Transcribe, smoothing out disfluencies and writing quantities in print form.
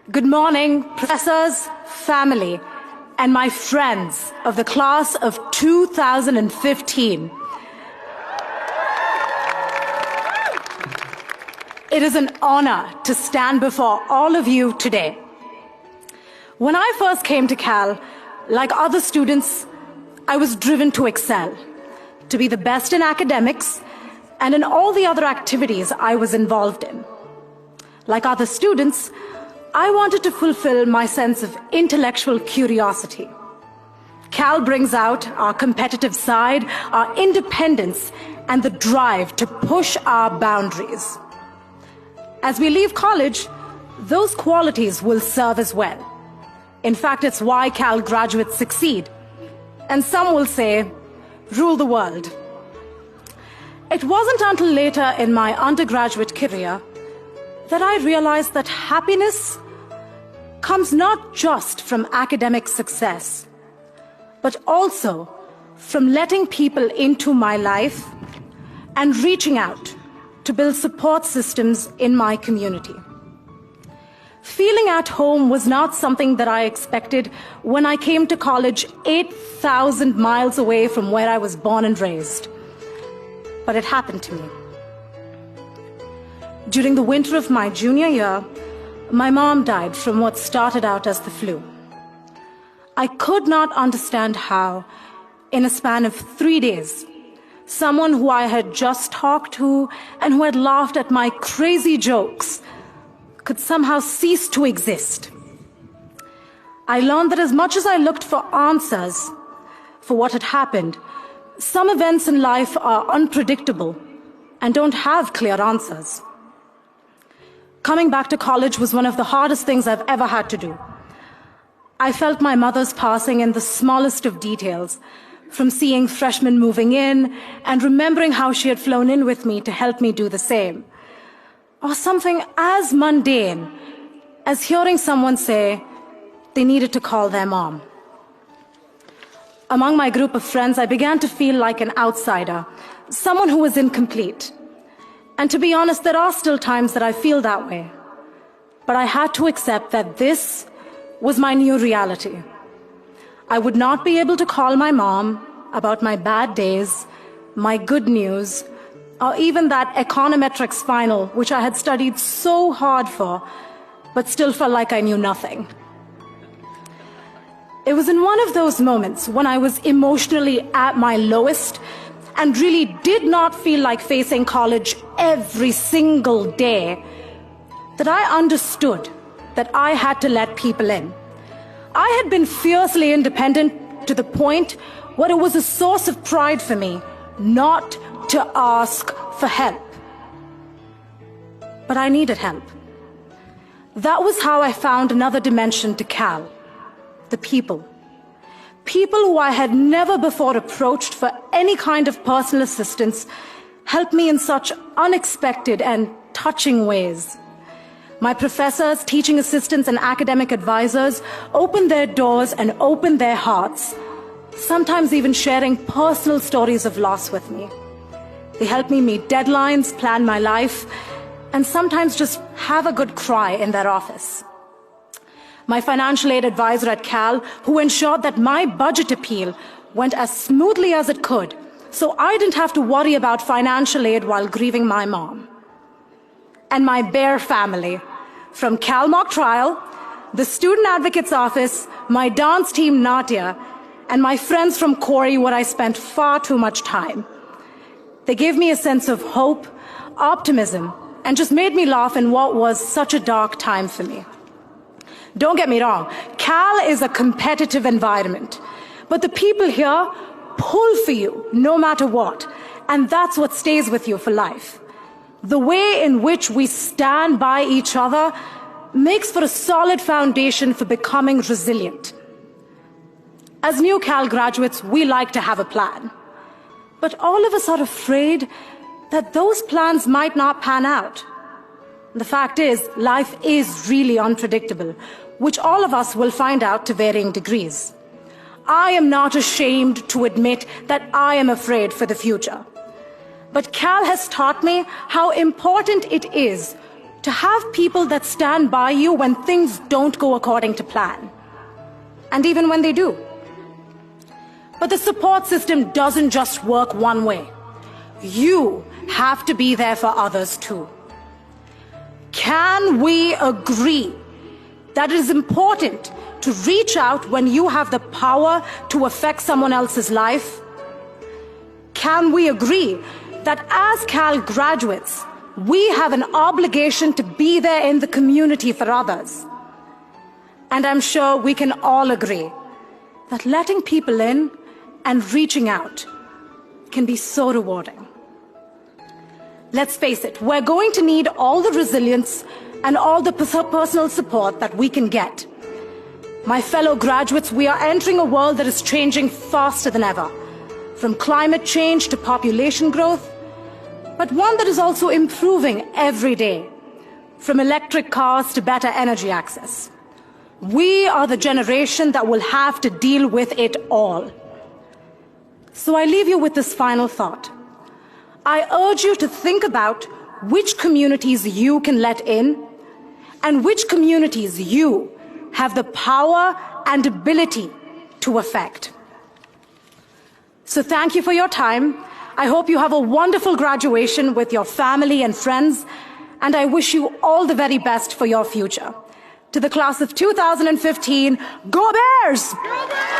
Good morning, professors, family, and my friends of the class of 2015. It is an honor to stand before all of you today. When I first came to Cal, like other students, I was driven to excel, to be the best in academics and in all the other activities I was involved in. Like other students, I wanted to fulfill my sense of intellectual curiosity. Cal brings out our competitive side, our independence, and the drive to push our boundaries. As we leave college, those qualities will serve as well. In fact, it's why Cal graduates succeed. And some will say, rule the world. It wasn't until later in my undergraduate career that I realized that happiness comes not just from academic success, but also from letting people into my life and reaching out to build support systems in my community. Feeling at home was not something that I expected when I came to college 8,000 miles away from where I was born and raised. But it happened to me. During the winter of my junior year, my mom died from what started out as the flu. I could not understand how, in a span of 3 days, someone who I had just talked to and who had laughed at my crazy jokes could somehow cease to exist. I learned that as much as I looked for answers for what had happened, some events in life are unpredictable and don't have clear answers. Coming back to college was one of the hardest things I've ever had to do. I felt my mother's passing in the smallest of details, from seeing freshmen moving in and remembering how she had flown in with me to help me do the same, or something as mundane as hearing someone say they needed to call their mom. Among my group of friends, I began to feel like an outsider, someone who was incomplete. And to be honest, there are still times that I feel that way. But I had to accept that this was my new reality. I would not be able to call my mom about my bad days, my good news, or even that econometrics final, which I had studied so hard for, but still felt like I knew nothing. It was in one of those moments when I was emotionally at my lowest and really did not feel like facing college every single day that I understood that I had to let people in. I had been fiercely independent to the point where it was a source of pride for me not to ask for help. But I needed help. That was how I found another dimension to Cal, the people. People who I had never before approached for any kind of personal assistance helped me in such unexpected and touching ways. My professors, teaching assistants, and academic advisors opened their doors and opened their hearts, sometimes even sharing personal stories of loss with me. They helped me meet deadlines, plan my life, and sometimes just have a good cry in their office. My financial aid advisor at Cal, who ensured that my budget appeal went as smoothly as it could, so I didn't have to worry about financial aid while grieving my mom. And my Bear family, from Cal Mock Trial, the Student Advocate's Office, my dance team Natya, and my friends from Corey, where I spent far too much time. They gave me a sense of hope, optimism, and just made me laugh in what was such a dark time for me. Don't get me wrong, Cal is a competitive environment, but the people here pull for you no matter what, and that's what stays with you for life. The way in which we stand by each other makes for a solid foundation for becoming resilient. As new Cal graduates, we like to have a plan, but all of us are afraid that those plans might not pan out. The fact is, life is really unpredictable, which all of us will find out to varying degrees. I am not ashamed to admit that I am afraid for the future. But Cal has taught me how important it is to have people that stand by you when things don't go according to plan, and even when they do. But the support system doesn't just work one way. You have to be there for others too. Can we agree that it is important to reach out when you have the power to affect someone else's life? Can we agree that as Cal graduates, we have an obligation to be there in the community for others? And I'm sure we can all agree that letting people in and reaching out can be so rewarding. Let's face it, we're going to need all the resilience and all the personal support that we can get. My fellow graduates, we are entering a world that is changing faster than ever, from climate change to population growth, but one that is also improving every day, from electric cars to better energy access. We are the generation that will have to deal with it all. So I leave you with this final thought. I urge you to think about which communities you can let in and which communities you have the power and ability to affect. So thank you for your time. I hope you have a wonderful graduation with your family and friends, and I wish you all the very best for your future. To the class of 2015, go Bears! Go Bears!